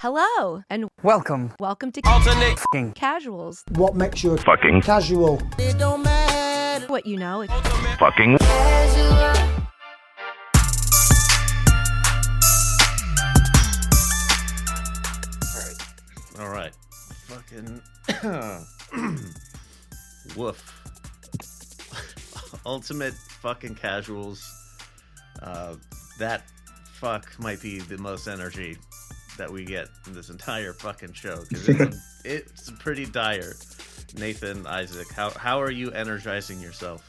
Hello, and Welcome. welcome to Alternate Fucking Casuals. What makes you fucking casual? it don't matter. What you know, Fucking All right. Fucking woof. Ultimate fucking casuals. That fuck might be the most energy that we get in this entire fucking show, because it's pretty dire. Nathan, Isaac, how are you energizing yourself?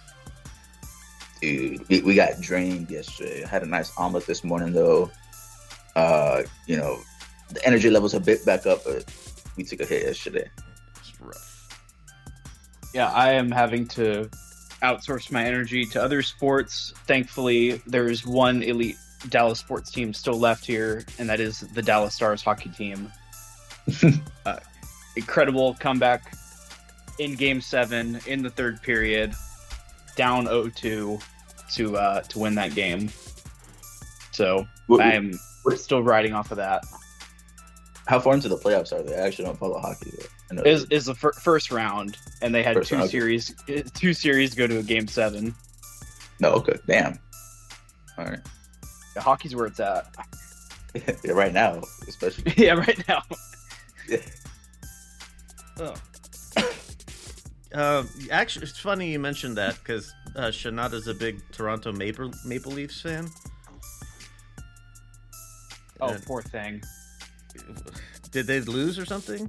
Dude, we got drained yesterday. I had a nice omelet this morning, though. The energy levels a bit back up, but we took a hit yesterday. It's rough. Yeah, I am having to outsource my energy to other sports. Thankfully, there's one elite Dallas sports team still left here, and that is the Dallas Stars hockey team. Incredible comeback in Game 7 in the third period, down 0-2 to win that game. So I am still riding off of that. How far into the playoffs are they? I actually don't follow hockey. But I know Is the first round, and they had First round. two series go to a Game 7. No, okay, damn. All right, The hockey's where it's at. yeah, right now, especially. Yeah, right now. Yeah. Actually, it's funny you mentioned that, because Shanada's a big Toronto Maple Leafs fan. Oh, And poor thing. did they lose or something?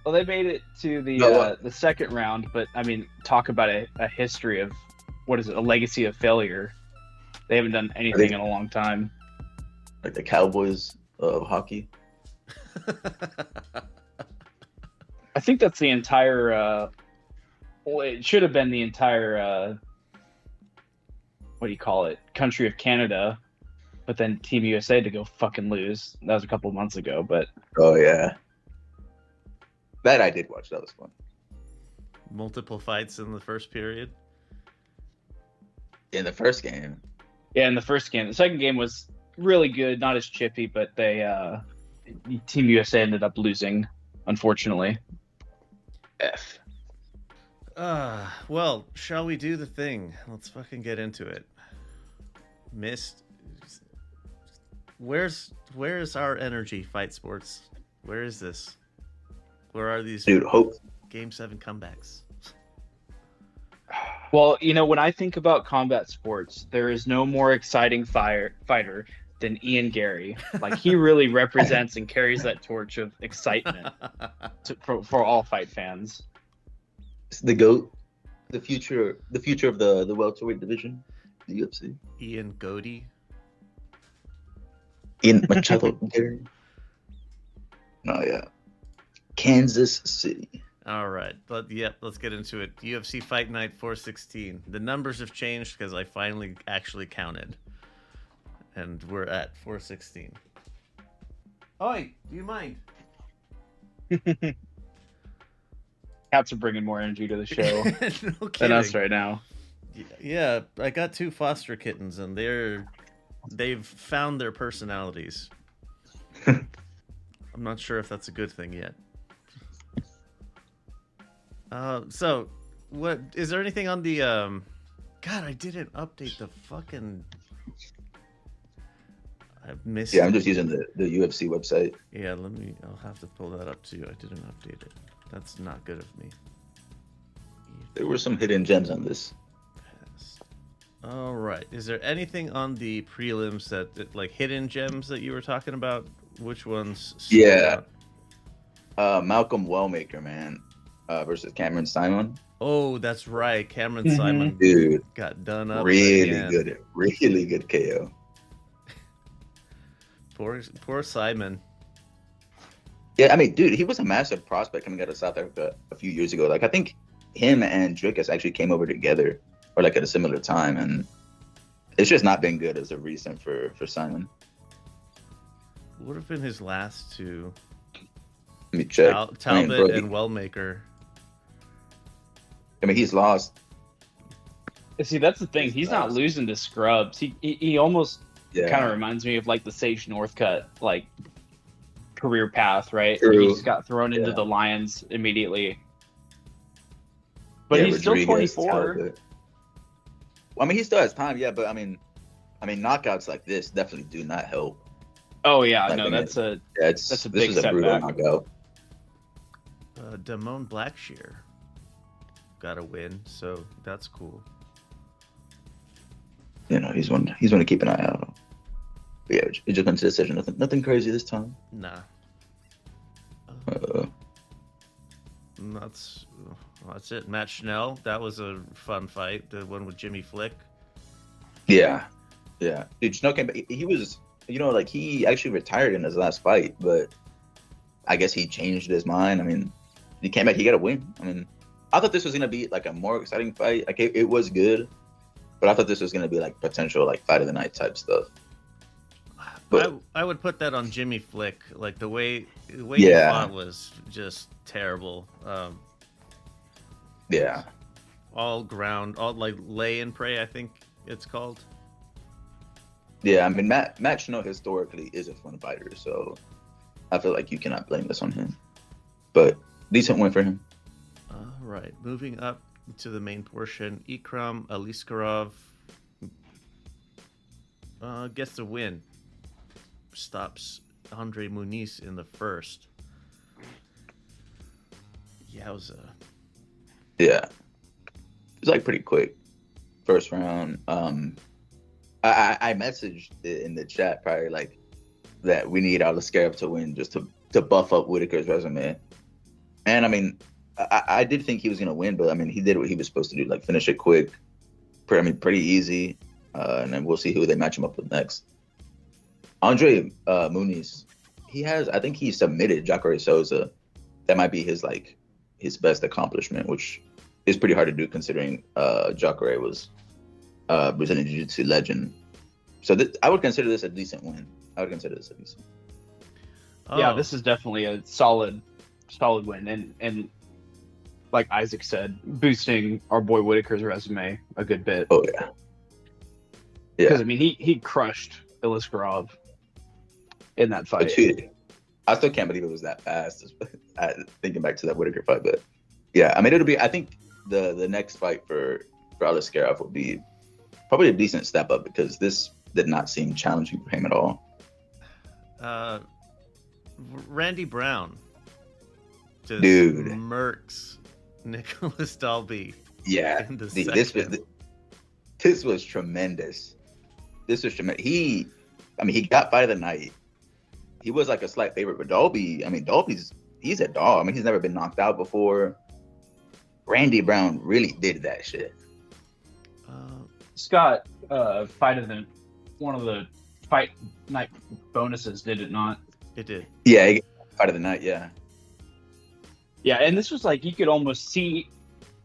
Well, they made it to the second round, but I mean, talk about a history of a legacy of failure. They haven't done anything in a long time. Like the Cowboys of hockey. I think that's the entire. Well, it should have been the entire. What do you call it? Country of Canada, but then Team USA to go fucking lose. That was a couple months ago, but Oh yeah, that I did watch. That was fun. Multiple fights in the first period. In the first game, yeah, in the first game, the second game was really good, not as chippy, but they Team USA ended up losing, unfortunately. F. Well, shall we do the thing? Let's fucking get into it. Mist. Where's our energy, Fight Sports? Where is this? Where are these dude. Hope. Game 7 comebacks? Well, when I think about combat sports, there is no more exciting fighter than Ian Gary. Like, he really represents and carries that torch of excitement for all fight fans. It's the GOAT, the future of the welterweight division, the UFC. Ian Goody. Ian Machado. No, yeah. Kansas City. All right, let's get into it. UFC Fight Night 416. The numbers have changed because I finally actually counted, and we're at 416. Oi, do you mind? Cats are bringing more energy to the show No than us kidding. right now. Yeah, I got 2 foster kittens, and they've found their personalities. I'm not sure if that's a good thing yet. So, what is there anything on the God, I didn't update the fucking. I've missed. Yeah, I'm just using the UFC website. Yeah, I'll have to pull that up too. I didn't update it. That's not good of me. There were some hidden gems on this. All right. Is there anything on the prelims like hidden gems that you were talking about? Which ones? Yeah. Malcolm Wellmaker, man, versus Cameron Simon. Oh, that's right. Cameron Simon Dude, got done up. really again. good KO. Poor Simon. Yeah, I mean, dude, he was a massive prospect coming out of South Africa a few years ago. Like, I think him and Dricus actually came over together, or like at a similar time, and it's just not been good as of recent for Simon. Would have been his last 2. Let me check. Talbot and Wellmaker. I mean, he's lost. See, that's the thing. He's not losing to scrubs. He almost Yeah. kind of reminds me of like the Sage Northcutt, like career path, right? True. He just got thrown into Yeah. the Lions immediately. But Yeah, he's still Rodriguez, 24. Talbot. Well, I mean, he still has time, yeah, but I mean, knockouts like this definitely do not help. Oh yeah, Like, no, I mean, that's a That's That's a this big was a brutal setback. knockout. Damone Blackshear got a win, so that's cool. You know, he's one to keep an eye out on. But yeah, it just went to decision. Nothing crazy this time. Nah. Uh, That's it. Matt Schnell, that was a fun fight. The one with Jimmy Flick. yeah, dude, Snow came back. He was, like he actually retired in his last fight, but I guess he changed his mind. I mean, he came back. He got a win. I mean, I thought this was gonna be like a more exciting fight. Like it was good, but I thought this was gonna be like potential like fight of the night type stuff. But I would put that on Jimmy Flick. Like the way Yeah. he fought was just terrible. yeah, All ground, all like lay and pray, I think it's called. yeah. I mean, Matt Snow historically is a fun fighter, so I feel like you cannot blame this on him. But decent win for him. All right, moving up to the main portion. Ikram Aliskerov gets the win. Stops Andre Muniz in the first. Yowza. Yeah, it was like pretty quick. First round. I messaged in the chat prior like that we need Aliskerov to win just to buff up Whitaker's resume. And I mean, I did think he was gonna win, but I mean, he did what he was supposed to do, like finish it quick. Pretty easy. And then we'll see who they match him up with next. Andre Muniz, I think he submitted Jacare Souza. That might be his best accomplishment, which is pretty hard to do considering Jacare was Brazilian Jiu-Jitsu legend. So I would consider this a decent win. Yeah, Oh, this is definitely a solid win, and like Isaac said, boosting our boy Whitaker's resume a good bit. Oh yeah. Because I mean, he crushed Iliskarov in that But fight. dude, I still can't believe it was that fast. Thinking back to that Whitaker fight, but yeah, I mean, it'll be. I think the next fight for Aliskerov will be probably a decent step up because this did not seem challenging for him at all. Randy Brown just Dude. murks Nicholas Dalby. Yeah, In the this was tremendous. This was tremendous. He got fight of the night. He was like a slight favorite, but he's a dog. I mean, he's never been knocked out before. Randy Brown really did that shit. Scott, fight of the one of the fight night bonuses, did it not? It did. Yeah, he got fight of the night. Yeah, Yeah, and this was like you could almost see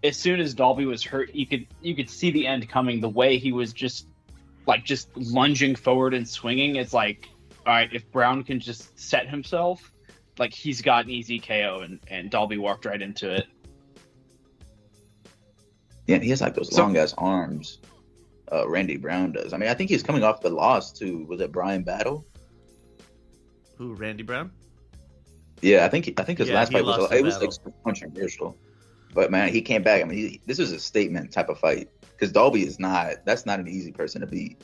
as soon as Dalby was hurt, you could see the end coming. The way he was just lunging forward and swinging, it's like, all right, if Brown can just set himself, like he's got an easy KO, and Dalby walked right into it. yeah. He has like those long ass arms. Randy Brown does. I mean, I think he's coming off the loss to, was it Brian Battle? Who, Randy Brown? Yeah, I think his Yeah, last he fight was lost it the was like battle. super controversial, but man, he came back. I mean, this was a statement type of fight because Dalby that's not an easy person to beat.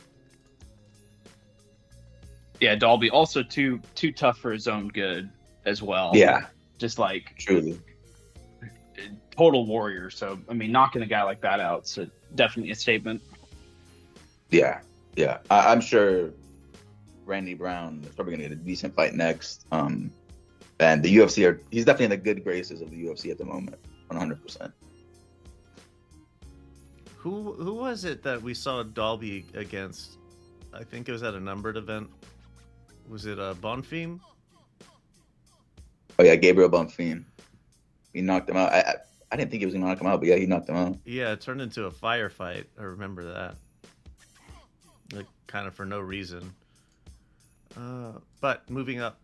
Yeah, Dalby also too tough for his own good as well. Yeah, Just like truly. total warrior. So I mean, knocking a guy like that out, so definitely a statement. Yeah. I'm sure Randy Brown is probably gonna get a decent fight next. And the UFC he's definitely in the good graces of the UFC at the moment, 100%. Who was it that we saw Dalby against? I think it was at a numbered event. Was it Bonfim? Oh yeah, Gabriel Bonfim. He knocked him out. I didn't think he was gonna knock him out, but yeah, he knocked him out. Yeah, it turned into a firefight. I remember that. Like, kind of for no reason. But moving up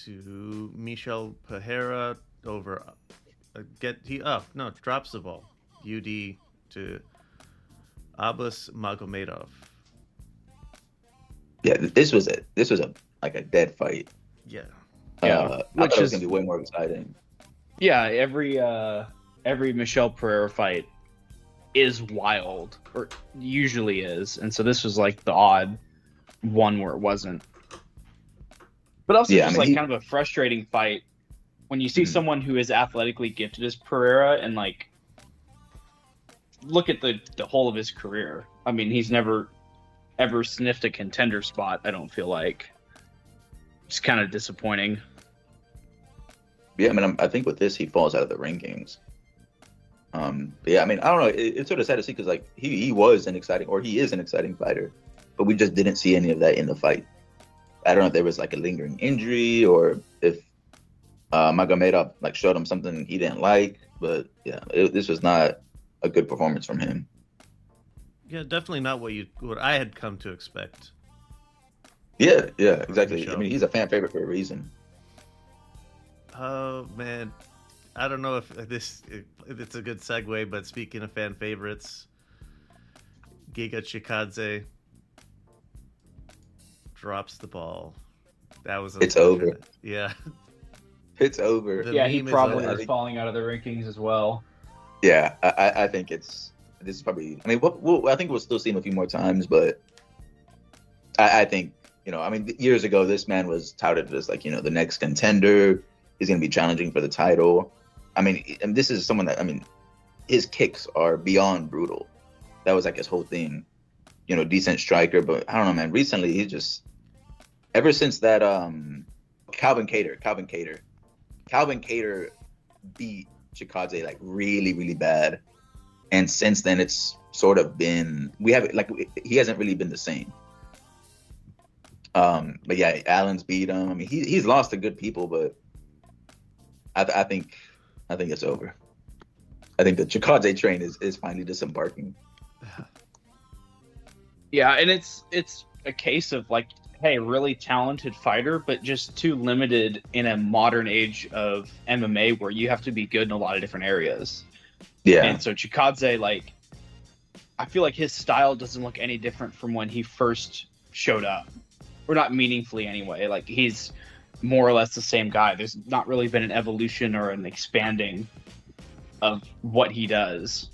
to Michel Pereira over. Drops the ball. UD to Abbas Magomedov. Yeah, this was a like a dead fight. Yeah. I which thought it was is gonna be way more exciting. yeah. Every Michelle Pereira fight is wild, or usually is, and so this was like the odd one where it wasn't. But also Yeah, I just mean, like kind of a frustrating fight when you see someone who is athletically gifted as Pereira and like look at the whole of his career. I mean, he's never ever sniffed a contender spot, I don't feel like. It's kind of disappointing. yeah, I mean, I think with this he falls out of the rankings. But yeah, I mean, I don't know. It's sort of sad to see because like he was an exciting, or he is an exciting fighter, but we just didn't see any of that in the fight. I don't know if there was like a lingering injury or if Magomedov like showed him something he didn't like, but yeah, this was not a good performance from him. Yeah, definitely not what I had come to expect. Yeah, exactly. Michelle. I mean, he's a fan favorite for a reason. Oh man, I don't know if it's a good segue, but speaking of fan favorites, Giga Chikadze drops the ball. That was It's over. unfortunate. Yeah. It's over. The Yeah, he meme is probably over. is falling out of the rankings as well. Yeah, I think this is probably. I mean, I think we'll still see him a few more times, but I think I mean, years ago this man was touted as like the next contender. He's going to be challenging for the title. I mean, and this is someone that his kicks are beyond brutal. That was like his whole thing. Decent striker, but I don't know, man. Recently, he just ever since that Calvin Cater beat Chikadze like really, really bad, and since then it's sort of been he hasn't really been the same. But yeah, Allen's beat him. I mean, he's lost to good people, but I think it's over. I think the Chikadze train is finally disembarking. Yeah, and it's a case of like, hey, really talented fighter, but just too limited in a modern age of MMA where you have to be good in a lot of different areas. Yeah. And so Chikadze, like, I feel like his style doesn't look any different from when he first showed up. Or not meaningfully anyway. Like, he's more or less the same guy. There's not really been an evolution or an expanding of what he does.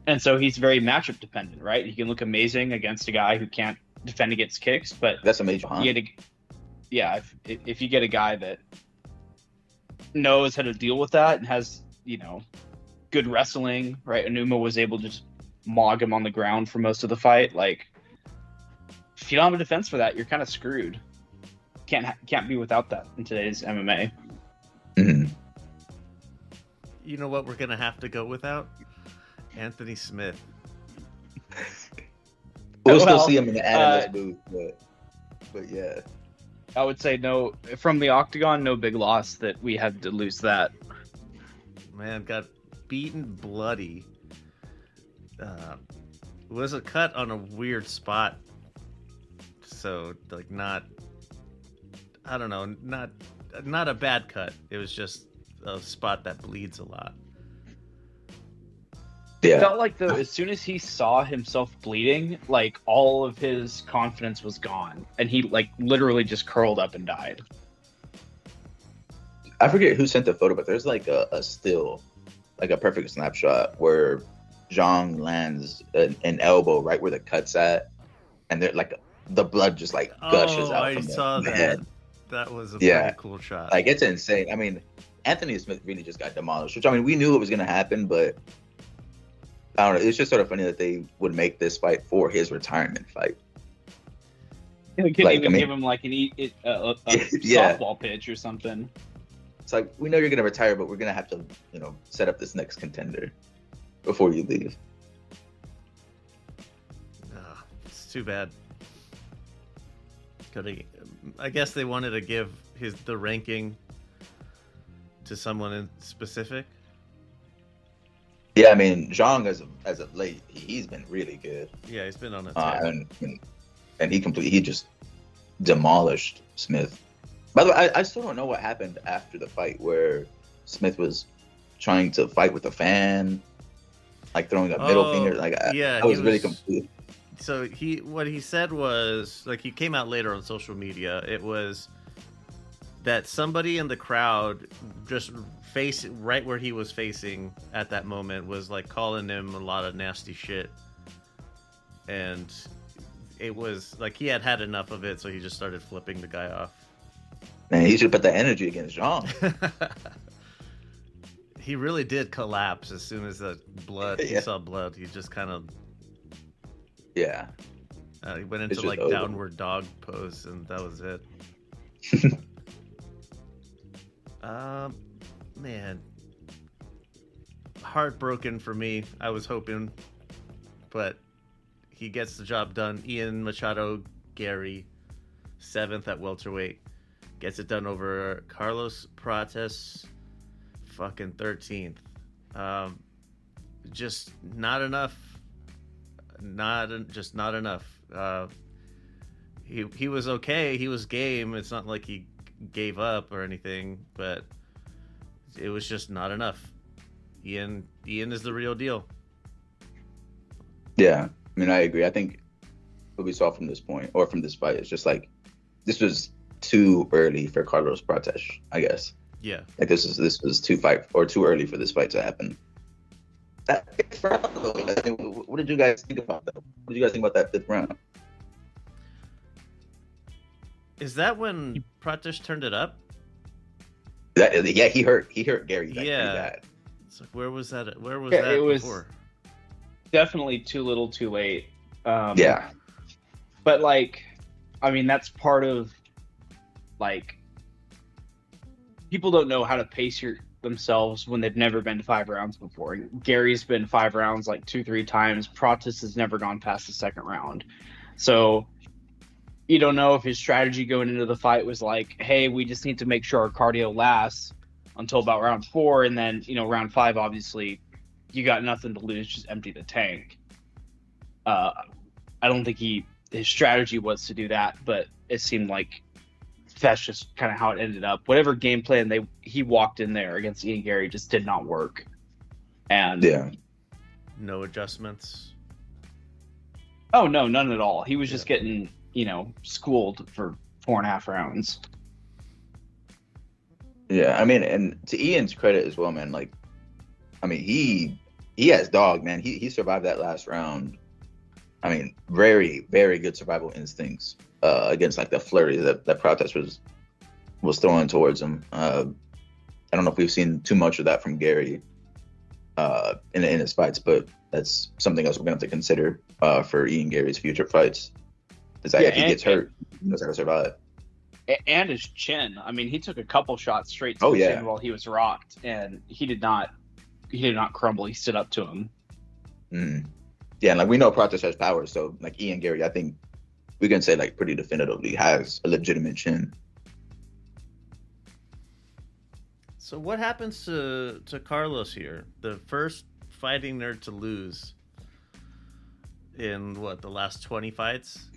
And so he's very matchup dependent, right? He can look amazing against a guy who can't defend against kicks, but that's a major harm. If you get a guy that knows how to deal with that and has, good wrestling, right? Enuma was able to just mog him on the ground for most of the fight. Like, if you don't have a defense for that, you're kind of screwed. Can't be without that in today's MMA. Mm-hmm. You know what we're gonna have to go without? Anthony Smith. We'll still see him in the analyst booth, but yeah. I would say no from the octagon. No big loss that we had to lose that. Man, got beaten bloody. Was a cut on a weird spot. So like not a bad cut. It was just a spot that bleeds a lot. Yeah. It felt like though, as soon as he saw himself bleeding, like all of his confidence was gone, and he like literally just curled up and died. I forget who sent the photo, but there's like a still, like a perfect snapshot where Zhang lands an elbow right where the cut's at, and they're like the blood just like gushes out. I from saw the that. head. That was a pretty cool shot. Like, it's insane. I mean, Anthony Smith really just got demolished, which I mean we knew it was gonna happen, but I don't know. It's just sort of funny that they would make this fight for his retirement fight. They could even give him like a Yeah. softball pitch or something. It's like, we know you're gonna retire, but we're gonna have to, set up this next contender before you leave. It's too bad. I guess they wanted to give the ranking to someone in specific. Yeah, I mean, Zhang as of late, he's been really good. Yeah, he's been on a tear. And he just demolished Smith. By the way, I still don't know what happened after the fight where Smith was trying to fight with a fan, like throwing a middle finger. Like, I was really confused. So what he said was, like, he came out later on social media. It was that somebody in the crowd just right where he was facing at that moment was like calling him a lot of nasty shit. And it was like he had enough of it, so he just started flipping the guy off. Man, he should put the energy against Jean. He really did collapse as soon as the blood. He saw blood. He just kind of he went into like over. Downward dog pose, and that was it. Man, heartbroken for me. I was hoping, but he gets the job done. Ian Machado Gary, 7th at welterweight, gets it done over Carlos Prates, fucking 13th. Just not enough. Not enough. He was okay. He was game. It's not like he gave up or anything, but it was just not enough. Ian is the real deal. Yeah, I mean, I agree. I think what we saw from this point, or from this fight, is just like this was too early for Carlos Prates, I guess. Yeah. Like this was too early for this fight to happen. What did you guys think about that? What did you guys think about that 5th round? Is that when Prates turned it up? He hurt Gary. Like, pretty bad. It's like, where was that? Where was that it was before? Definitely too little, too late. But like, I mean, that's part of like people don't know how to pace themselves when they've never been to 5 rounds before. Gary's been 5 rounds like 2-3 times. Prates has never gone past the 2nd round, so you don't know if his strategy going into the fight was like, hey, we just need to make sure our cardio lasts until about round 4, and then round 5, obviously you got nothing to lose, just empty the tank. I don't think his strategy was to do that, but it seemed like that's just kind of how it ended up. Whatever game plan he walked in there against Ian Gary just did not work. And no adjustments. Oh no, none at all. He was just getting schooled for 4.5 rounds. Yeah, I mean, and to Ian's credit as well, man. Like, I mean, he has dog, man. He survived that last round. I mean, very, very good survival instincts against like the flurry that Prates was throwing towards him. I don't know if we've seen too much of that from Gary in his fights, but that's something else we're gonna have to consider for Ian Gary's future fights. Is that if he gets hurt, he knows how to survive. And his chin. I mean, he took a couple shots straight to the chin while he was rocked, and he did not crumble. He stood up to him. Yeah, and like we know Prates has power, so like Ian Gary, I think we can say like pretty definitively has a legitimate chin. So what happens to Carlos here? The first fighting nerd to lose in the last 20 fights?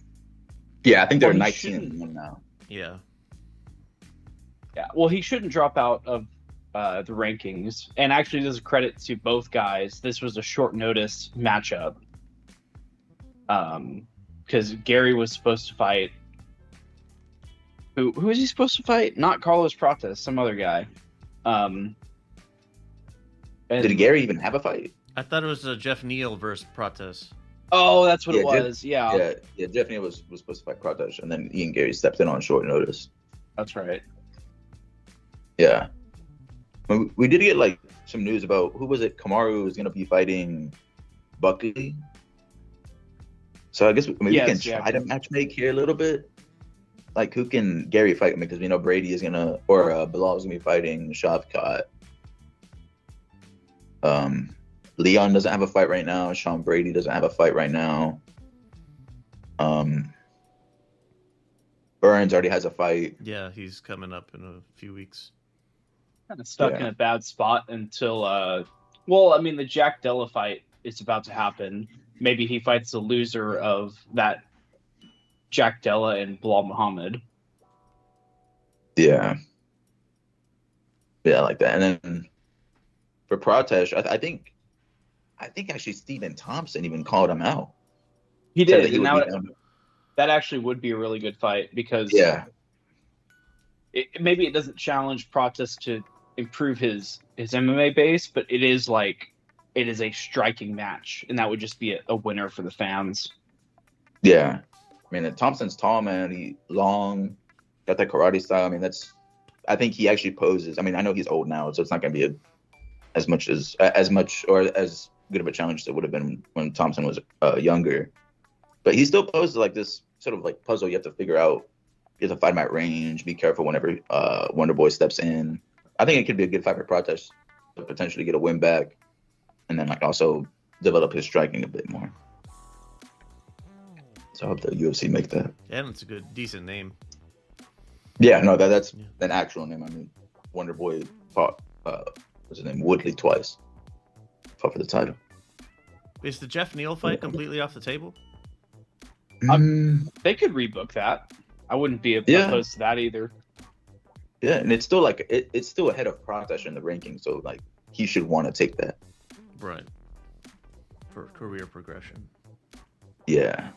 Yeah, I think they're 19 now. Yeah. Yeah. Well, he shouldn't drop out of the rankings. And actually, there's a credit to both guys. This was a short notice matchup. Because Gary was supposed to fight. Who was he supposed to fight? Not Carlos Prates, some other guy. Did Gary even have a fight? I thought it was Jeff Neal versus Prates. Oh, that's what it was. Yeah, Jeff Neal was supposed to fight Prates, and then Ian Gary stepped in on short notice. That's right. Yeah. We did get like some news about who was it? Kamaru was going to be fighting Buckley. So I guess we can try to matchmake here a little bit. Like, who can Gary fight? Because we know Brady is gonna, or Bilal is gonna be fighting Shavkat. Leon doesn't have a fight right now. Sean Brady doesn't have a fight right now. Burns already has a fight. Yeah, he's coming up in a few weeks. Kind of stuck in a bad spot until, the Jack Della fight is about to happen. Maybe he fights the loser of that Jack Della and Bilal Muhammad. Yeah, I like that. And then for Prates, I think actually Stephen Thompson even called him out. He did, and that actually would be a really good fight because maybe it doesn't challenge Pratis to improve his MMA base, but it is a striking match, and that would just be a winner for the fans. Yeah, I mean, Thompson's tall, man. He long, got that karate style. I mean, I think he actually poses. I mean, I know he's old now, so it's not gonna be as much or as good of a challenge as it would have been when Thompson was younger. But he still poses like this sort of like puzzle you have to figure out. You have to fight him at range. Be careful whenever Wonder Boy steps in. I think it could be a good fight for Pratis to potentially get a win back, and then like also develop his striking a bit more. So I hope the UFC make that. Yeah, and it's a decent name. Yeah, no, that's an actual name. I mean, Wonder Boy fought what's his name, Woodley twice. Fought for the title. Is the Jeff Neal fight completely off the table? They could rebook that. I wouldn't be opposed to that either. Yeah, and it's still like it's still ahead of Pratis in the ranking, so like he should want to take that. Right. For career progression. Yeah.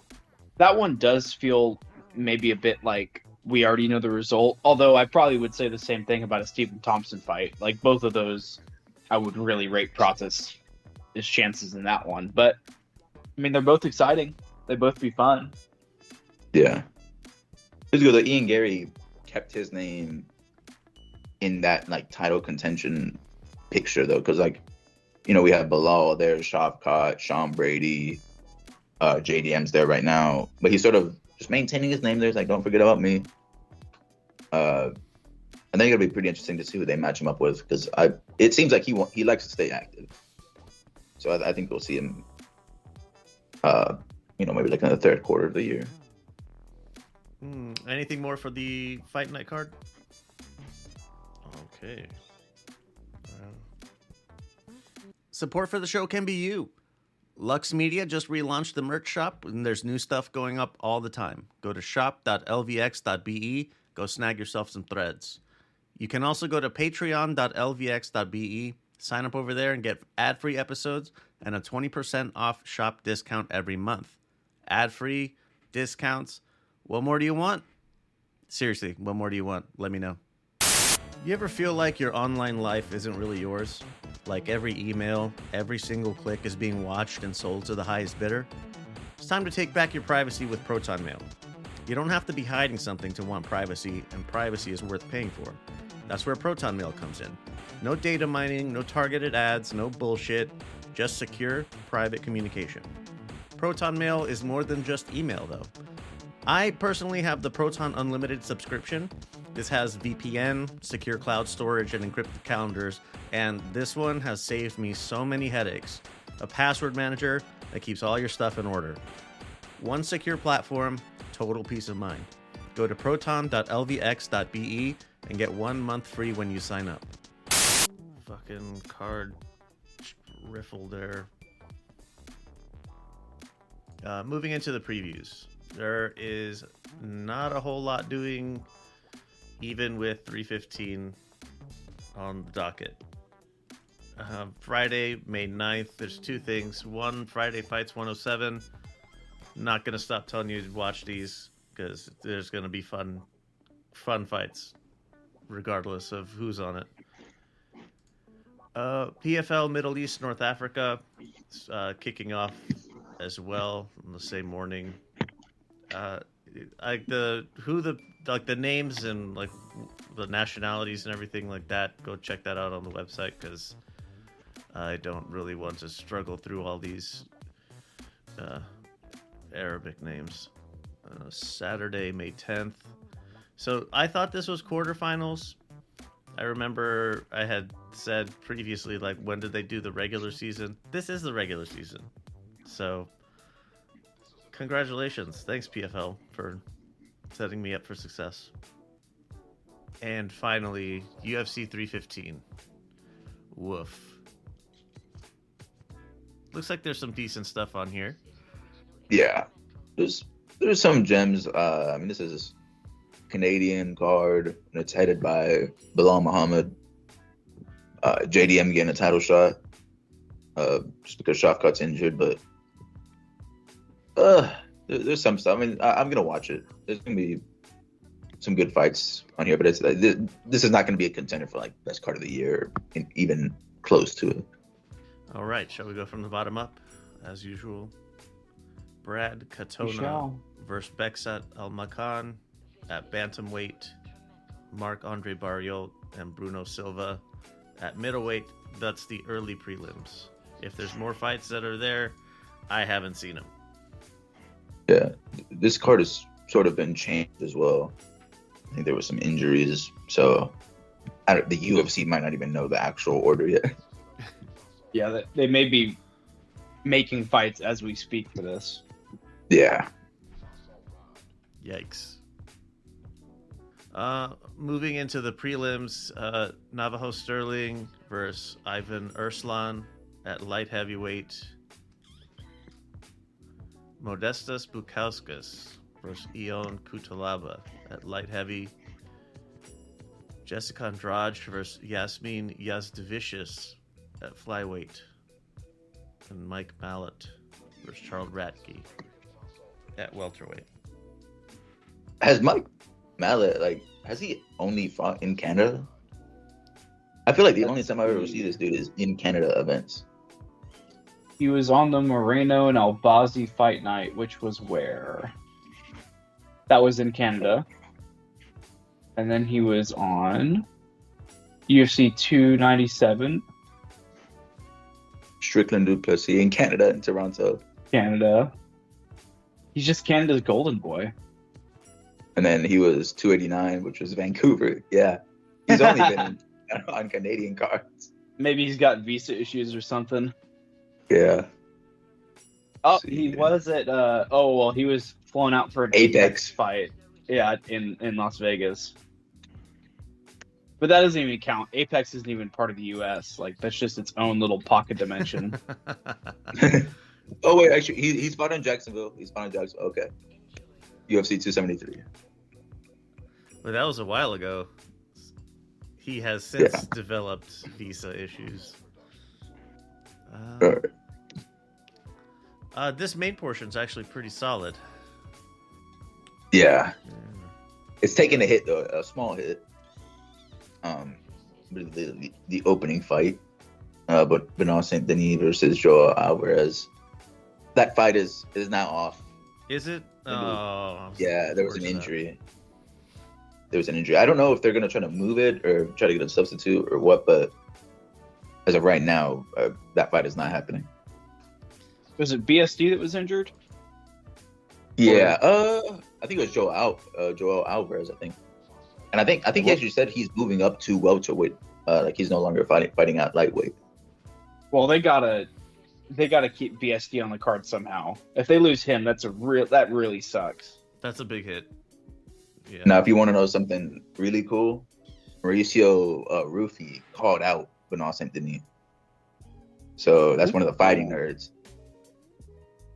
That one does feel maybe a bit like we already know the result. Although I probably would say the same thing about a Stephen Thompson fight. Like both of those, I would really rate Pratis' chances in that one. But I mean, they're both exciting. They both be fun. Yeah. It's good that Ian Gary kept his name in that like title contention picture though, because like, you know, we have Bilal there, Shavkat, Sean Brady, JDM's there right now, but he's sort of just maintaining his name there. It's like, don't forget about me. I think it'll be pretty interesting to see who they match him up with, because it seems like he likes to stay active. So I think we'll see him, maybe like in the third quarter of the year. Anything more for the Fight Night card? Okay. Support for the show can be you. Lux Media just relaunched the merch shop, and there's new stuff going up all the time. Go to shop.lvx.be. Go snag yourself some threads. You can also go to patreon.lvx.be. Sign up over there and get ad-free episodes and a 20% off shop discount every month. Ad-free, discounts. What more do you want? Seriously, what more do you want? Let me know. You ever feel like your online life isn't really yours? Like every email, every single click is being watched and sold to the highest bidder? It's time to take back your privacy with Proton Mail. You don't have to be hiding something to want privacy, and privacy is worth paying for. That's where Proton Mail comes in. No data mining, no targeted ads, no bullshit, just secure, private communication. Proton Mail is more than just email, though. I personally have the Proton Unlimited subscription. This has VPN, secure cloud storage, and encrypted calendars, and this one has saved me so many headaches. A password manager that keeps all your stuff in order. One secure platform, total peace of mind. Go to proton.lvx.be and get 1 month free when you sign up. Fucking card riffle there. Moving into the previews. There is not a whole lot doing, even with 315 on the docket. Friday, May 9th, there's two things. One, Friday Fights 107. Not going to stop telling you to watch these, because there's going to be fun fights, regardless of who's on it. PFL Middle East North Africa kicking off as well on the same morning. The names and like the nationalities and everything like that, go check that out on the website, because I don't really want to struggle through all these Arabic names. Saturday, May 10th. So I thought this was quarterfinals. I remember I had said previously, like, when did they do the regular season? This is the regular season. So congratulations. Thanks, PFL, for setting me up for success. And finally, UFC 315. Woof. Looks like there's some decent stuff on here. Yeah, there's some gems. This is Canadian card, and it's headed by Bilal Muhammad. JDM getting a title shot, just because Shavkat's injured, but there's some stuff. I mean, I'm gonna watch it. There's gonna be some good fights on here, but it's this is not going to be a contender for like best card of the year, even close to it. All right, shall we go from the bottom up, as usual? Brad We Katona shall. versus Beksat Almakan at bantamweight. Marc-Andre Barriault and Bruno Silva at middleweight. That's the early prelims. If there's more fights that are there, I haven't seen them. Yeah, this card has sort of been changed as well. I think there was some injuries, so the UFC might not even know the actual order yet. Yeah, they may be making fights as we speak for this. Yeah. Yikes. Moving into the prelims, Navajo Sterling versus Ivan Urslan at light heavyweight. Modestas Bukauskas versus Ion Kutalaba at light heavy. Jessica Andrade versus Yasmin Yazdavicius at flyweight. And Mike Mallet versus Charles Ratke at welterweight. Has Mike Mallet, has he only fought in Canada? I feel like the only time I ever see this dude is in Canada events. He was on the Moreno and Albazi fight night, which was where? That was in Canada. And then he was on UFC 297, Strickland Duplessis in Canada, in Toronto. Canada. He's just Canada's golden boy. And then he was 289, which was Vancouver. Yeah. He's only been on Canadian cards. Maybe he's got visa issues or something. Yeah. Oh, See, he yeah. was at he was flown out for an Apex. fight. Yeah, in Las Vegas. But that doesn't even count. Apex isn't even part of the US. Like, that's just its own little pocket dimension. Oh wait, actually, he's fought in Jacksonville. Okay. UFC 273. But that was a while ago. He has since Yeah. developed visa issues. Alright. This main portion's actually pretty solid. Yeah. It's taking a hit though, a small hit. The opening fight, but Benoit Saint Denis versus Joel Alvarez. That fight is now off. Is it? Oh, Yeah, there was an injury. I don't know if they're gonna try to move it or try to get a substitute or what, but as of right now, that fight is not happening. Was it BSD that was injured? Yeah, I think it was Joel Alvarez, I think. And I think he actually said he's moving up to welterweight. Like he's no longer fighting at lightweight. Well, they gotta keep BSD on the card somehow. If they lose him, that really sucks. That's a big hit. Yeah. Now, if you want to know something really cool, Mauricio Rufy called out Benoit Saint Denis. So that's one of the fighting nerds.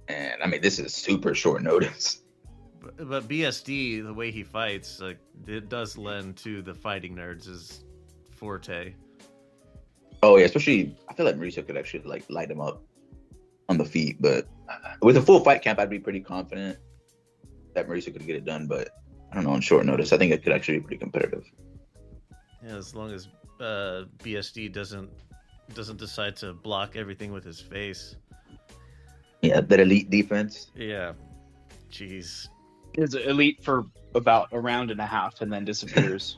And I mean, this is super short notice. But BSD, the way he fights, like it does lend to the fighting nerds' forte. Oh yeah, especially I feel like Mauricio could actually like light him up on the feet. But with a full fight camp, I'd be pretty confident that Mauricio could get it done. But I don't know, on short notice, I think it could actually be pretty competitive. Yeah, as long as BSD doesn't decide to block everything with his face. Yeah, that elite defense. Yeah. Jeez. Is elite for about a round and a half and then disappears.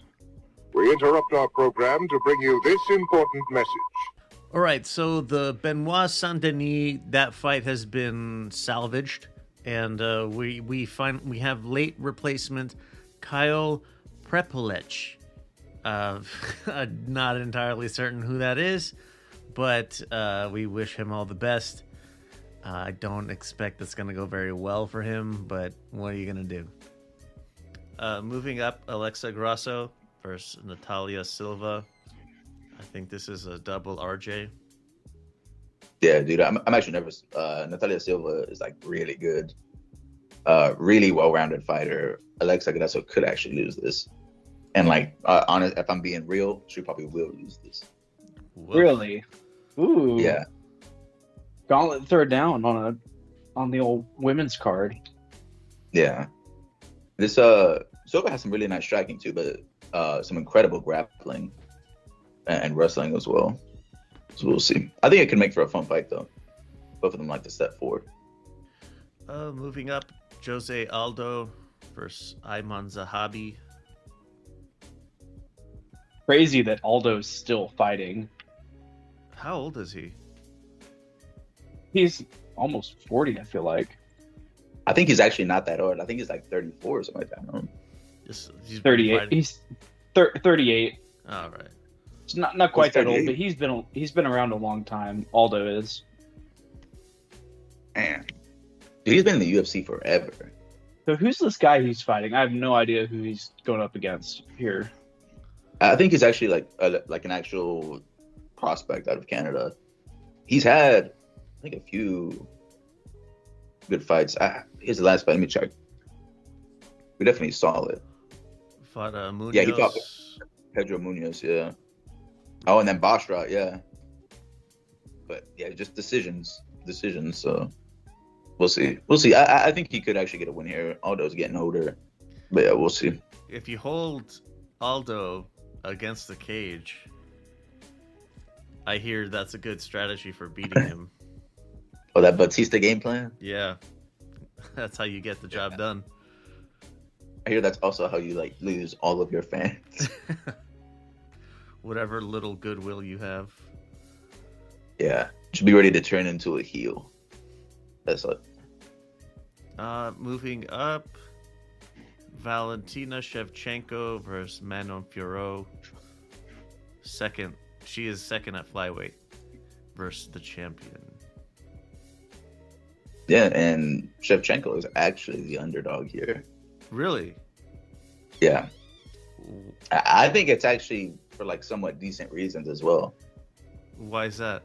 We interrupt our program to bring you this important message. All right, so the Benoit Saint-Denis, that fight has been salvaged, and we have late replacement Kyle Prepelic. Not entirely certain who that is, but we wish him all the best. I don't expect it's going to go very well for him, but what are you going to do? Moving up, Alexa Grasso versus Natalia Silva. I think this is a double RJ. Yeah, dude, I'm actually nervous. Natalia Silva is like really good, really well-rounded fighter. Alexa Grasso could actually lose this, and like honest, if I'm being real, she probably will lose this. Woof. Really? Ooh. Yeah, Gauntlet third down on the old women's card. yeah. This Silva has some really nice striking too, but some incredible grappling and wrestling as well. So we'll see. I think it can make for a fun fight though. Both of them like to step forward. Moving up, Jose Aldo versus Ayman Zahabi. Crazy that Aldo's still fighting. How old is he? He's almost 40, I feel like. I think he's actually not that old. I think he's like 34 or something like that. I don't know. He's 38. fighting- He's 38. All right. It's not quite He's that old, 38. but he's been around a long time. Aldo is. Man, dude, he's been in the UFC forever. So who's this guy he's fighting? I have no idea who he's going up against here. I think he's actually like an actual prospect out of Canada. He's had, I think, a few good fights. Here's the last fight. Let me check. We definitely saw it. Fought Munoz. Yeah, he fought Pedro Munoz. Yeah. Oh, and then Basra. Yeah. But yeah, just decisions. So we'll see. I think he could actually get a win here. Aldo's getting older, but yeah, we'll see. If you hold Aldo against the cage, I hear that's a good strategy for beating him. Oh, that Batista game plan. Yeah. That's how you get the job done. I hear that's also how you like lose all of your fans. Whatever little goodwill you have. Yeah, should be ready to turn into a heel. That's it. Moving up, Valentina Shevchenko versus Manon Fiorot. She is second at flyweight versus the champion. Yeah, and Shevchenko is actually the underdog here. Really? Yeah, I think it's actually for like somewhat decent reasons as well. Why is that?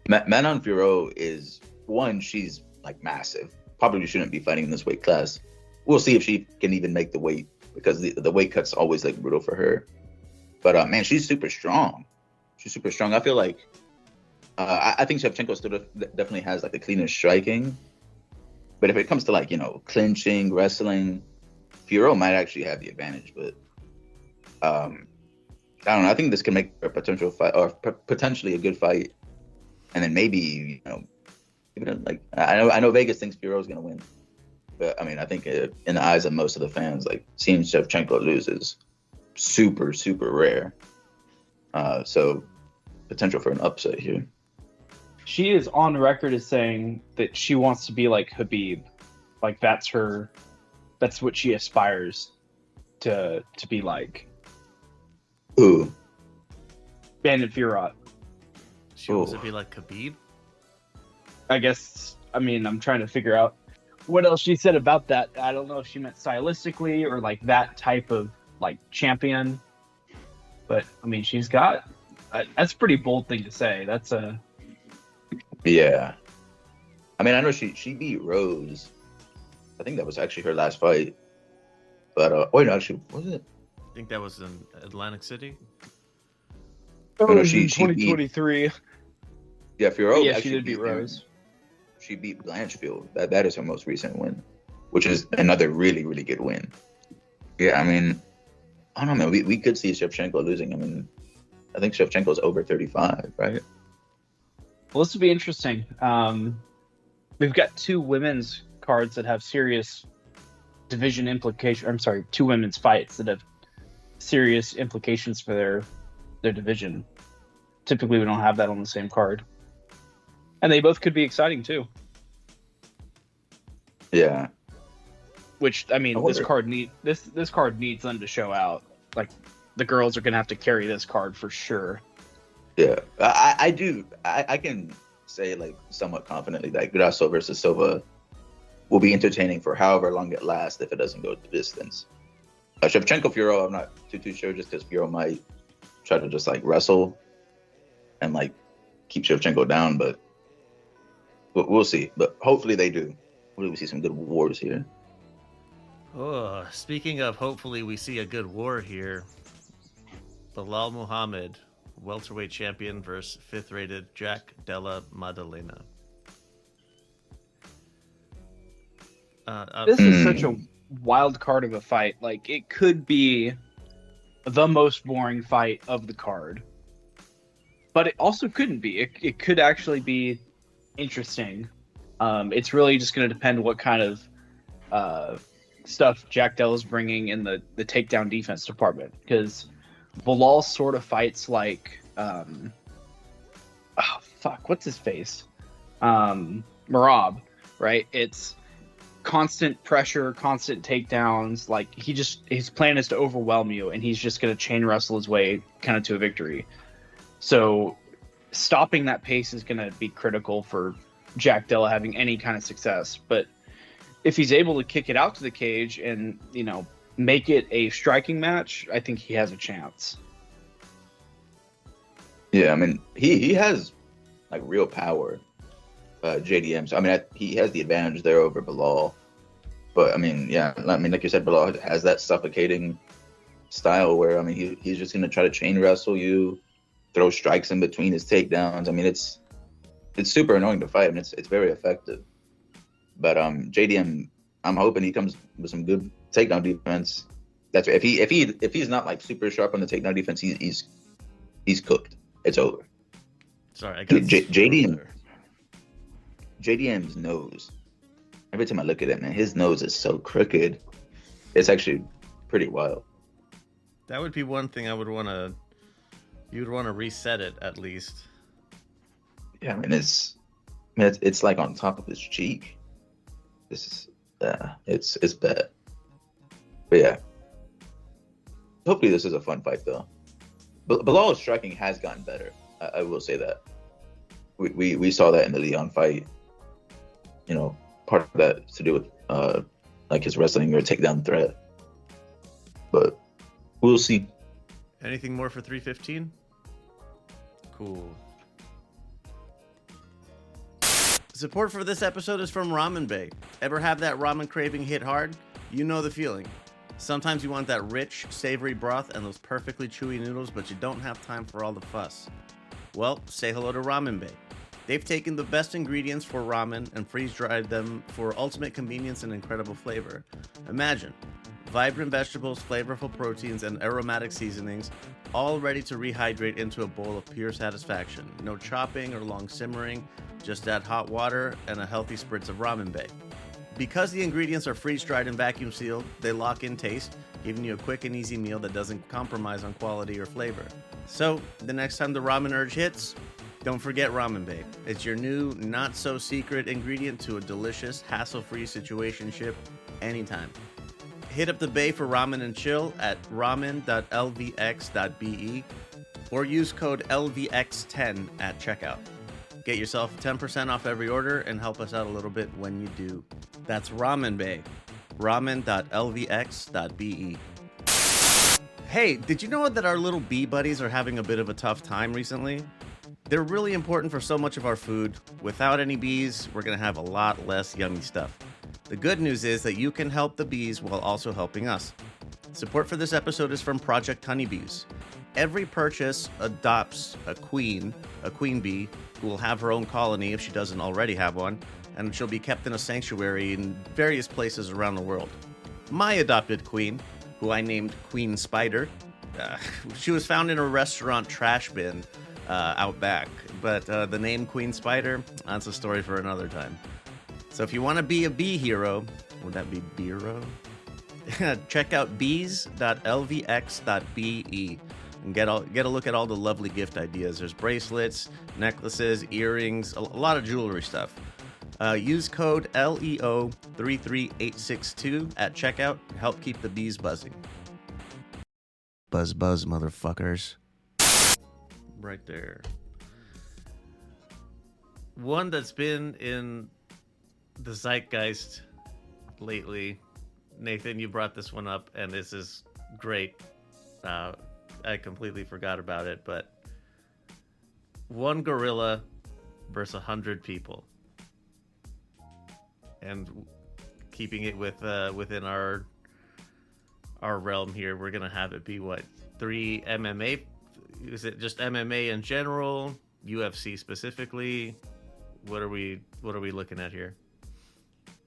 Manon Fiorot is one. She's like massive. Probably shouldn't be fighting in this weight class. We'll see if she can even make the weight because the weight cut's always like brutal for her. But man, she's super strong. I feel like I think Shevchenko still definitely has like the cleanest striking. But if it comes to like, clinching, wrestling, Fiorot might actually have the advantage. But I don't know. I think this can make a potential fight or potentially a good fight. And then maybe, even like I know Vegas thinks Fiorot's gonna win. But I mean, I think in the eyes of most of the fans, like seeing Shevchenko lose is super, super rare. So potential for an upset here. She is on record as saying that she wants to be like Khabib. Like that's what she aspires to be like. Ooh. Bandit Fiorot. She wants to be like Khabib? I guess, I'm trying to figure out what else she said about that. I don't know if she meant stylistically or like that type of like champion. But she's got, that's a pretty bold thing to say. Yeah. I know she beat Rose. I think that was actually her last fight. But wait, no, actually, was it? I think that was in Atlantic City. Oh, no, she 2023. Yeah, Fiorot. Yeah, she did beat Rose. She beat Blanchfield. That is her most recent win, which is another really, really good win. Yeah, I don't know, man. We could see Shevchenko losing. I think Shevchenko's over 35, right? Well, this would be interesting. We've got two women's cards that have serious division implications. I'm sorry, two women's fights that have serious implications for their division. Typically, we don't have that on the same card, and they both could be exciting too. Yeah. Which this card needs them to show out. Like the girls are gonna have to carry this card for sure. Yeah, I do. I can say like somewhat confidently that Grasso versus Silva will be entertaining for however long it lasts if it doesn't go the distance. Shevchenko Fiorot, I'm not too sure just because Fiorot might try to just like wrestle and like keep Shevchenko down, but we'll see. But hopefully they do. Hopefully we see some good wars here. Oh, speaking of hopefully we see a good war here, Bilal Muhammad, welterweight champion versus fifth-rated Jack Della Maddalena. This is such a wild card of a fight. Like, it could be the most boring fight of the card, but it also couldn't be. It could actually be interesting. It's really just going to depend what kind of stuff Jack Dell is bringing in the takedown defense department, because Bilal sort of fights like what's his face? Marab, right? It's constant pressure, constant takedowns. Like, his plan is to overwhelm you, and he's just going to chain wrestle his way kind of to a victory. So stopping that pace is going to be critical for Jack Della having any kind of success. But if he's able to kick it out to the cage and, make it a striking match, I think he has a chance. Yeah, I mean, he has like real power, JDM. So I mean, he has the advantage there over Bilal. But I mean, yeah, I mean, like you said, Bilal has that suffocating style where, I mean, he's just gonna try to chain wrestle you, throw strikes in between his takedowns. I mean, it's super annoying to fight, and it's very effective. But JDM, I'm hoping he comes with some good takedown defense. That's if he's not like super sharp on the takedown defense, he's cooked. It's over. Sorry, I got JDM's nose. Every time I look at it, man, his nose is so crooked. It's actually pretty wild. That would be one thing I would want to. You'd want to reset it at least. Yeah, I mean, it's like on top of his cheek. This is it's bad. But yeah, hopefully this is a fun fight though. Bilal's striking has gotten better. I will say that. We saw that in the Leon fight. Part of that is to do with like his wrestling or takedown threat. But we'll see. Anything more for 315? Cool. Support for this episode is from Ramen Bay. Ever have that ramen craving hit hard? You know the feeling. Sometimes you want that rich, savory broth and those perfectly chewy noodles, but you don't have time for all the fuss. Well, say hello to Ramen Bay. They've taken the best ingredients for ramen and freeze-dried them for ultimate convenience and incredible flavor. Imagine, vibrant vegetables, flavorful proteins, and aromatic seasonings, all ready to rehydrate into a bowl of pure satisfaction. No chopping or long simmering, just add hot water and a healthy spritz of Ramen Bay. Because the ingredients are freeze-dried and vacuum sealed, they lock in taste, giving you a quick and easy meal that doesn't compromise on quality or flavor. So, the next time the ramen urge hits, don't forget Ramen Bay. It's your new, not-so-secret ingredient to a delicious, hassle-free situationship anytime. Hit up the Bay for ramen and chill at ramen.lvx.be or use code LVX10 at checkout. Get yourself 10% off every order and help us out a little bit when you do. That's Ramen Bay. ramen.lvx.be. Hey, did you know that our little bee buddies are having a bit of a tough time recently? They're really important for so much of our food. Without any bees, we're going to have a lot less yummy stuff. The good news is that you can help the bees while also helping us. Support for this episode is from Project Honeybees. Every purchase adopts a queen bee, who will have her own colony if she doesn't already have one, and she'll be kept in a sanctuary in various places around the world. My adopted queen, who I named Queen Spider, she was found in a restaurant trash bin out back, but the name Queen Spider, that's a story for another time. So if you want to be a bee hero, would that be Beero? Check out bees.lvx.be and get a look at all the lovely gift ideas. There's bracelets, necklaces, earrings, a lot of jewelry stuff. Use code LEO33862 at checkout to help keep the bees buzzing. Buzz, buzz, motherfuckers. Right there. One that's been in the zeitgeist lately. Nathan, you brought this one up, and this is great. I completely forgot about it, but one gorilla versus 100 people, and keeping it within our realm here, we're gonna have it be what, 3 MMA? Is it just MMA in general? UFC specifically? What are we looking at here?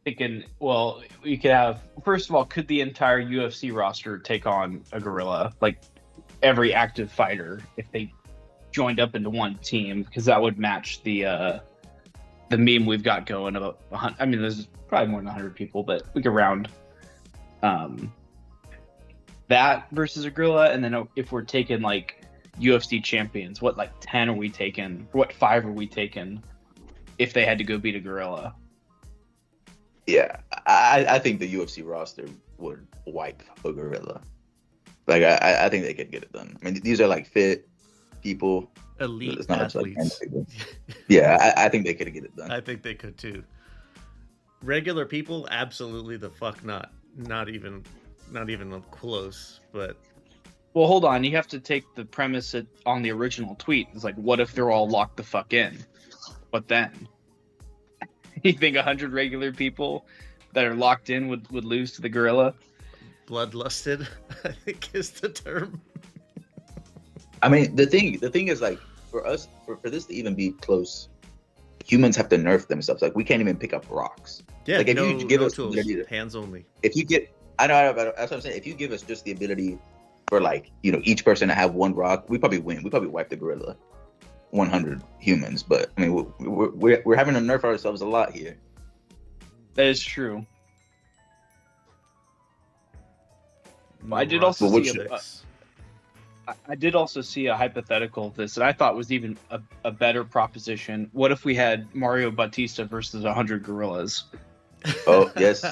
thinking, well, we could have, first of all, could the entire UFC roster take on a gorilla? Like every active fighter, if they joined up into one team, because that would match the meme we've got going about. I mean, there's probably more than 100 people, but we could round that versus a gorilla. And then if we're taking like UFC champions, what like 10 are we taking? What 5 are we taking if they had to go beat a gorilla? Yeah, I think the UFC roster would wipe a gorilla. Like I think they could get it done. I mean, these are like fit people, elite it's not athletes. like, yeah, I think they could get it done. I think they could too. Regular people, absolutely the fuck not. Not even close. But well, hold on. You have to take the premise on the original tweet. It's like, what if they're all locked the fuck in? What then? You think 100 regular people that are locked in would lose to the gorilla? Bloodlusted, I think is the term. I mean, the thing is, like, for us, for this to even be close, humans have to nerf themselves. Like, we can't even pick up rocks. Yeah, like, if no, you give no us tools, the ability to, hands only. if you get, I know, that's what I'm saying. If you give us just the ability for, like, you know, each person to have one rock, we probably win. We probably wipe the gorilla. 100 humans, but I mean, we're having to nerf ourselves a lot here. That is true. No I did also rock see sticks. I did also see a hypothetical of this that I thought was even a better proposition. What if we had Mario Bautista versus 100 gorillas? Oh, yes.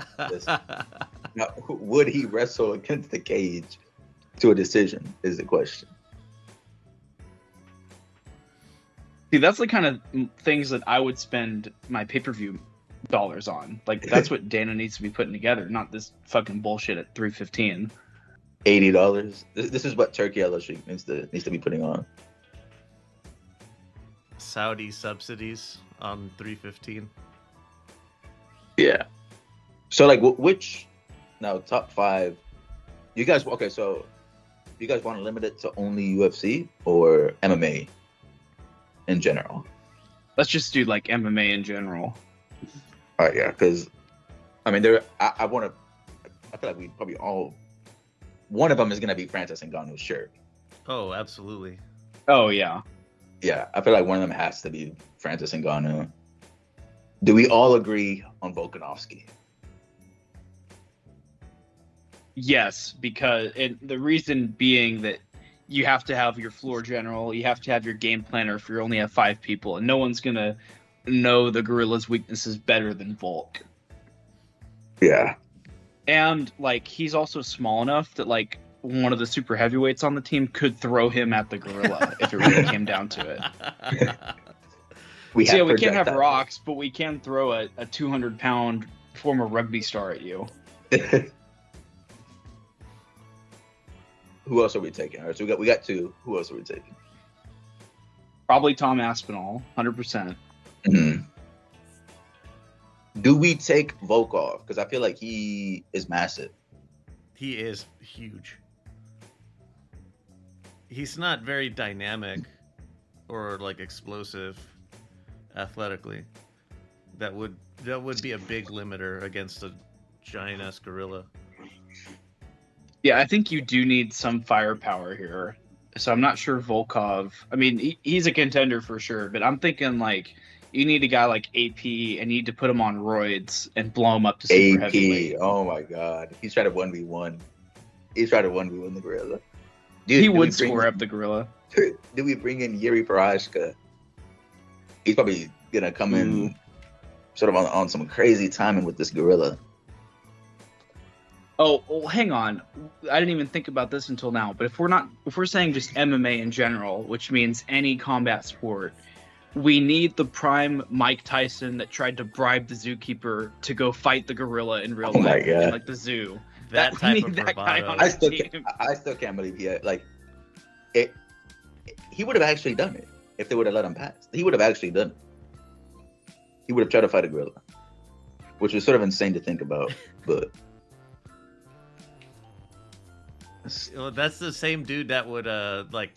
Now, would he wrestle against the cage to a decision is the question. See, that's the kind of things that I would spend my pay-per-view dollars on. Like, that's what Dana needs to be putting together, not this fucking bullshit at $315. $80. This is what Turkey LSU needs to be putting on. Saudi subsidies on 315. Yeah. So, like, which now top 5? You guys okay? So, you guys want to limit it to only UFC or MMA in general? Let's just do like MMA in general. All right, yeah, because I mean, I feel like we probably all, one of them is gonna be Francis Ngannou's shirt. Oh, absolutely. Oh yeah. Yeah, I feel like one of them has to be Francis Ngannou. Do we all agree on Volkanovski? Yes, because the reason being that you have to have your floor general, you have to have your game planner if you only have 5 people, and no one's gonna know the gorilla's weaknesses better than Volk. Yeah. And like he's also small enough that like one of the super heavyweights on the team could throw him at the gorilla if it really came down to it. We So yeah, we can't have projectiles. rocks, but we can throw a 200-pound former rugby star at you. Who else are we taking? All right, so we got 2. Who else are we taking? Probably Tom Aspinall, 100%. Mm-hmm. Do we take Volkov? Because I feel like he is massive. He is huge. He's not very dynamic or like explosive athletically. That would be a big limiter against a giant ass gorilla. Yeah, I think you do need some firepower here. So I'm not sure Volkov. I mean, he's a contender for sure, but I'm thinking like you need a guy like AP and you need to put him on roids and blow him up to super heavyweight. AP, oh my god, he's trying to 1v1. He's trying to 1v1 the gorilla. Dude, He would score up the gorilla. Do we bring in Yuri Prohashka? He's probably gonna come in sort of on some crazy timing with this gorilla. Oh, well, hang on. I didn't even think about this until now. But if we're saying just MMA in general, which means any combat sport, we need the prime Mike Tyson that tried to bribe the zookeeper to go fight the gorilla in real Oh my life, God. in, like the zoo. That we type need of that guy bravado. on I our still team. can't believe it. He would have actually done it if they would have let him pass. He would have actually done it. He would have tried to fight a gorilla, which was sort of insane to think about, but. Well, that's the same dude that would like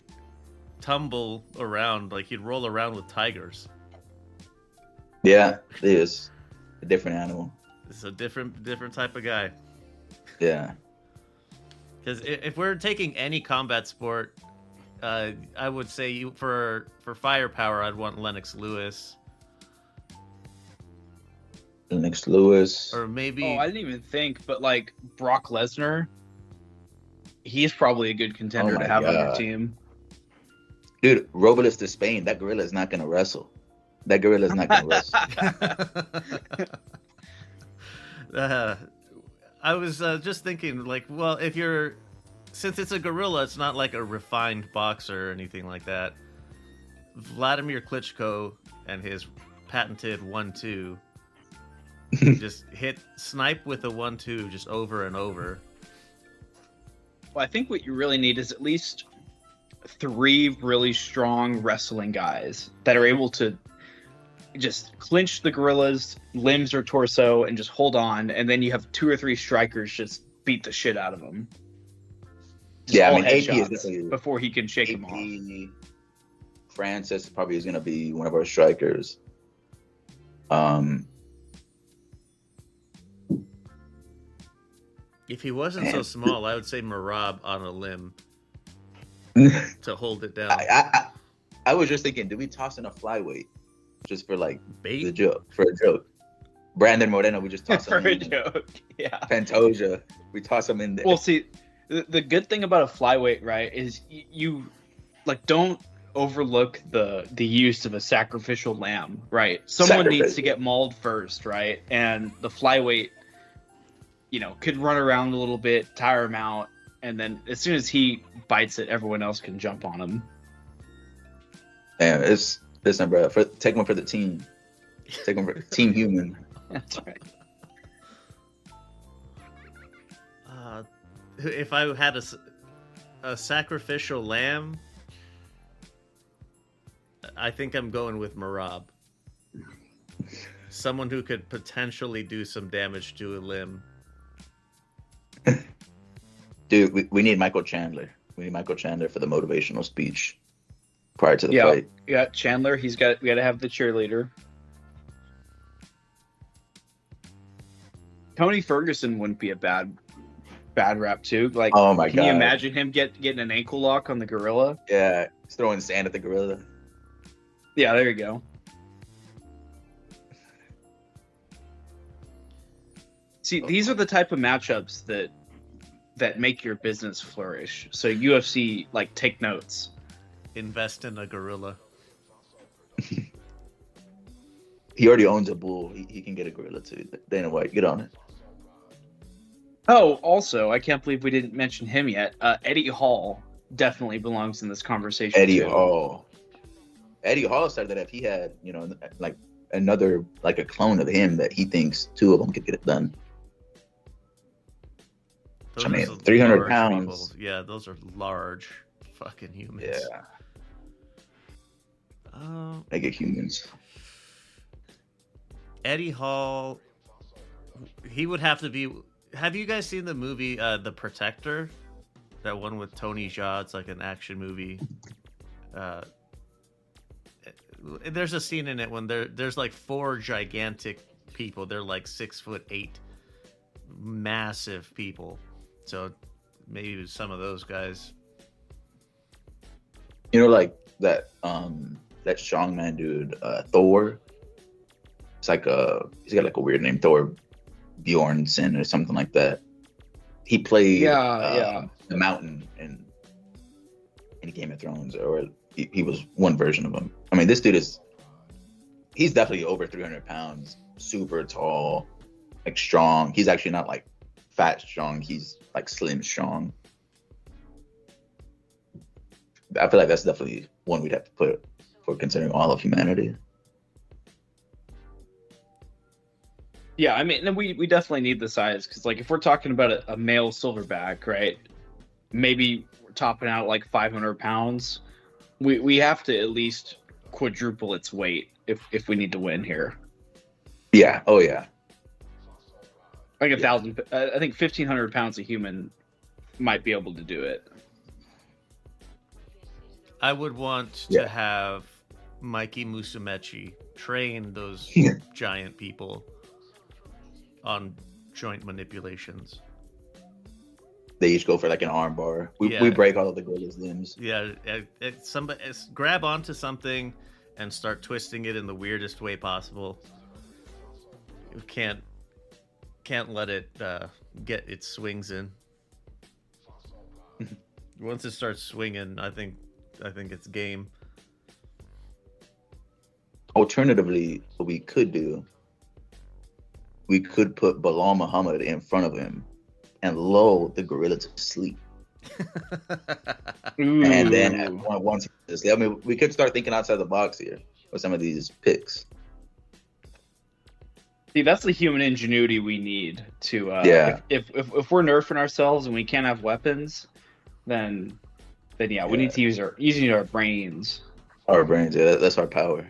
tumble around, like he'd roll around with tigers. Yeah, it is a different animal. It's a different type of guy. Yeah. Because if we're taking any combat sport, I would say for firepower, I'd want Lennox Lewis, Lennox Lewis. or maybe. Oh, I didn't even think, but like Brock Lesnar, he's probably a good contender Oh my to have on your God. team. Dude, Robles to Spain. That gorilla is not gonna wrestle. That gorilla is not gonna wrestle. I was just thinking, like, well, since it's a gorilla, it's not like a refined boxer or anything like that. Vladimir Klitschko and his patented 1-2 just snipe with a 1-2 just over and over. Well, I think what you really need is at least 3 really strong wrestling guys that are able to just clinch the gorilla's limbs or torso and just hold on, and then you have 2 or 3 strikers just beat the shit out of him. Just Yeah, I all mean, AP is headshots definitely before he can shake him off. AP. Francis probably is gonna be one of our strikers. If he wasn't so Man. small, I would say Marab on a limb to hold it down. I was just thinking, do we toss in a flyweight just for like Bait? the joke? For a joke. Brandon Moreno, we just toss For him a in. joke, yeah. Pantoja, we toss him in there. Well, see, the good thing about a flyweight, right, is you like don't overlook the use of a sacrificial lamb, right? Someone needs to get mauled first, right? And the flyweight, could run around a little bit, tire him out, and then as soon as he bites it, everyone else can jump on him. Damn, listen, bro. Take one for the team. Take one for Team Human. That's right. If I had a sacrificial lamb, I think I'm going with Marab. Someone who could potentially do some damage to a limb. Dude, we need Michael Chandler. We need Michael Chandler for the motivational speech prior to the Yeah, fight. you got Chandler. We got to have the cheerleader. Tony Ferguson wouldn't be a bad rap too. Like, Oh my can you God. imagine him getting an ankle lock on the gorilla? Yeah, he's throwing sand at the gorilla. Yeah, there you go. See, these are the type of matchups that make your business flourish. So UFC, like, take notes. Invest in a gorilla. He already owns a bull. He can get a gorilla too. Dana White, get on it. Oh, also, I can't believe we didn't mention him yet. Eddie Hall definitely belongs in this conversation. Eddie too. Hall. Eddie Hall said that if he had, like another, like a clone of him, that he thinks 2 of them could get it done. Those I mean, are some 300 large pounds. people. Yeah, those are large fucking humans. Yeah, Um, mega humans. Eddie Hall, he would have to be. Have you guys seen the movie The Protector? That one with Tony Jaa. It's like an action movie. There's a scene in it when there's like 4 gigantic people. They're like 6'8", massive people. So maybe some of those guys. Like that strongman dude, Thor. It's like he's got like a weird name, Thor Bjornsson or something like that. He played the Mountain in Game of Thrones, or he was one version of him. I mean, this dude he's definitely over 300 pounds, super tall, like strong. He's actually not like fat strong. He's like slim strong. I feel like that's definitely one we'd have to put for considering all of humanity. Yeah, I mean, we definitely need the size because, like, if we're talking about a male silverback, right? Maybe we're topping out like 500 pounds. We have to at least quadruple its weight if we need to win here. Yeah. Oh yeah. Like 1,000. I think 1,500 pounds a human might be able to do it. I would want to have Mikey Musumeci train those giant people on joint manipulations. They each go for like an arm bar. We break all of the gorilla's limbs. Yeah, grab onto something and start twisting it in the weirdest way possible. You can't let it get its swings in. Once it starts swinging, I think it's game. Alternatively, what we could do, we could put Bilal Muhammad in front of him and lull the gorilla to sleep. And then once I mean, we could start thinking outside the box here with some of these picks. See, that's the human ingenuity we need to. If we're nerfing ourselves and we can't have weapons, then yeah, we need to use our brains. Our brains, yeah, that's our power.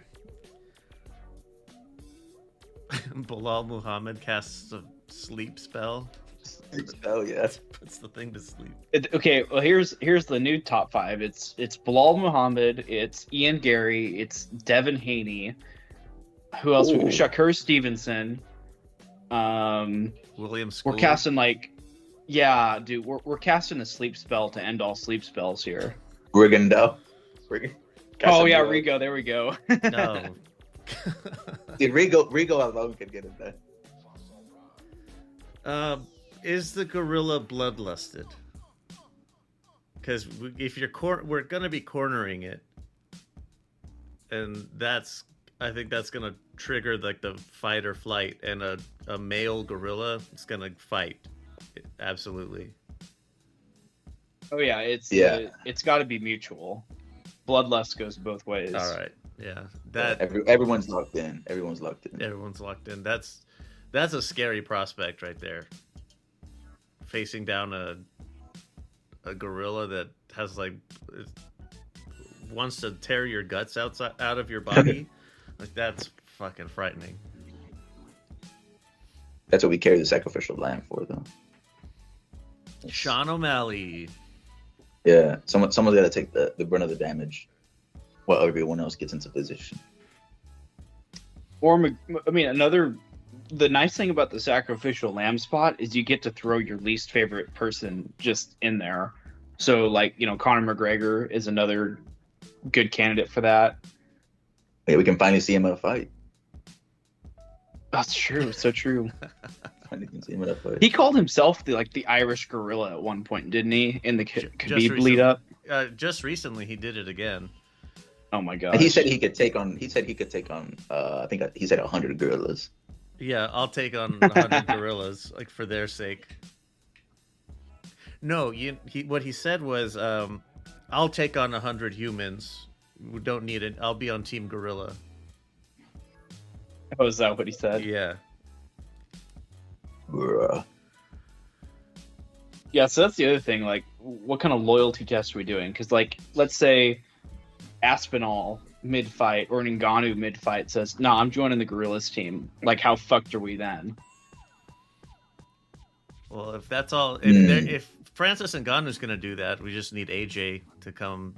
Bilal Muhammad casts a sleep spell. Sleep spell, yeah. Puts the thing to sleep. Okay, well here's the new top 5. It's Bilal Muhammad, it's Ian Gary, it's Devin Haney. Who else? Ooh. Shakur Stevenson. William School. We're casting dude. We're casting a sleep spell to end all sleep spells here. Rigondo. Oh yeah, Rigo. There we go. No. Dude, Rigo alone could get it done. Is the gorilla bloodlusted? Because if we're gonna be cornering it, and I think that's gonna trigger like the fight or flight, and a male gorilla is gonna fight. Absolutely. Oh yeah, it's got to be mutual. Bloodlust goes both ways. All right. Yeah. Everyone's locked in. Everyone's locked in. That's a scary prospect right there. Facing down a gorilla that has wants to tear your guts out of your body. Like, that's fucking frightening. That's what we carry the sacrificial lamb for, though. Sean O'Malley. Yeah, someone's got to take the brunt of the damage while everyone else gets into position. Or, I mean, the nice thing about the sacrificial lamb spot is you get to throw your least favorite person just in there. So, Conor McGregor is another good candidate for that. Yeah, we can finally see him in a fight. That's true. So true. Finally can see him in a fight. He called himself the Irish gorilla at one point, didn't he? In the Khabib lead up. Just recently, he did it again. Oh my god! And he said he could take on. I think he said 100 gorillas. Yeah, I'll take on 100 gorillas, for their sake. No, what he said was, I'll take on 100 humans. We don't need it. I'll be on Team Gorilla. Oh, is that what he said? Yeah. Bruh. Yeah, so that's the other thing. What kind of loyalty test are we doing? Because, let's say Aspinall mid-fight or Ngannou mid-fight says, "Nah, I'm joining the Gorillas team." How fucked are we then? Well, if that's all, if Francis Ngannou's going to do that, we just need AJ to come.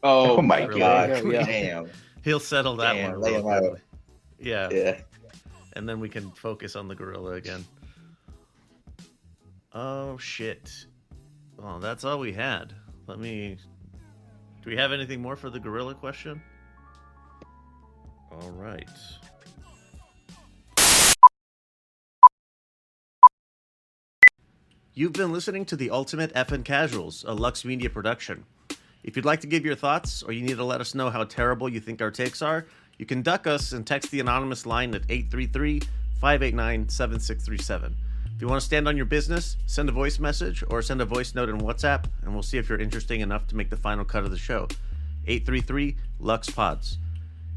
Oh my really god! Yeah. Damn. He'll settle that one. Lay him out. Yeah. Yeah. And then we can focus on the gorilla again. Oh shit! Well, that's all we had. Do we have anything more for the gorilla question? All right. You've been listening to The Ultimate Effin' Casuals, a Lux Media production. If you'd like to give your thoughts, or you need to let us know how terrible you think our takes are, you can duck us and text the anonymous line at 833-589-7637. If you want to stand on your business, send a voice message or send a voice note in WhatsApp, and we'll see if you're interesting enough to make the final cut of the show. 833-LUX-PODS.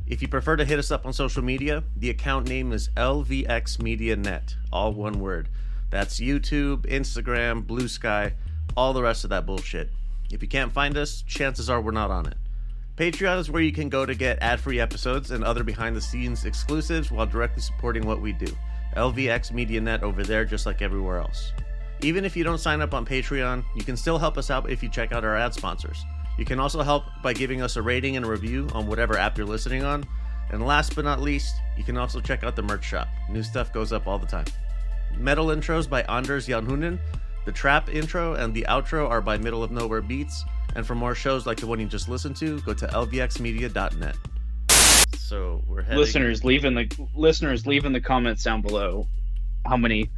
If you prefer to hit us up on social media, the account name is LVX Media Net, all one word. That's YouTube, Instagram, Blue Sky, all the rest of that bullshit. If you can't find us, chances are we're not on it. Patreon is where you can go to get ad-free episodes and other behind-the-scenes exclusives while directly supporting what we do. LVX Media Net over there, just like everywhere else. Even if you don't sign up on Patreon, you can still help us out if you check out our ad sponsors. You can also help by giving us a rating and a review on whatever app you're listening on. And last but not least, you can also check out the merch shop. New stuff goes up all the time. Metal intros by Anders Janhunen. The trap intro and the outro are by Middle of Nowhere Beats. And for more shows like the one you just listened to, go to lvxmedia.net. So we're heading... Listeners, leave in the comments down below how many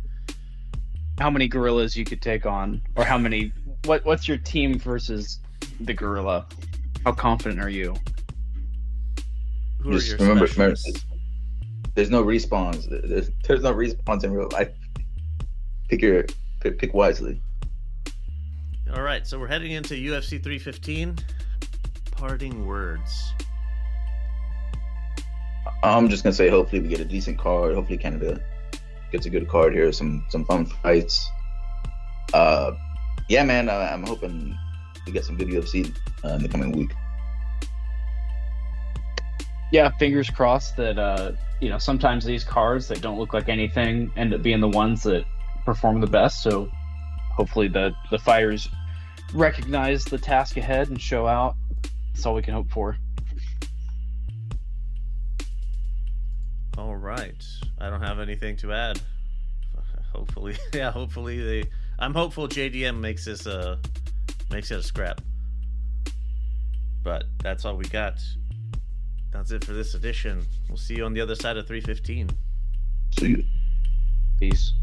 gorillas you could take on, or how many. What's your team versus the gorilla? How confident are you? Who are Just your remember, specialists? there's no respawns. There's no respawns in real life. Pick wisely. All right, so we're heading into UFC 315. Parting words. I'm just gonna say, hopefully we get a decent card. Hopefully Canada gets a good card here. Some fun fights. Yeah, man. I'm hoping we get some good UFC in the coming week. Yeah, fingers crossed that sometimes these cards that don't look like anything end up being the ones that perform the best. So hopefully the fighters recognize the task ahead and show out. That's all we can hope for. All right, I don't have anything to add. Hopefully, I'm hopeful JDM makes it a scrap. But that's all we got. That's it for this edition. We'll see you on the other side of 315. See you. Peace.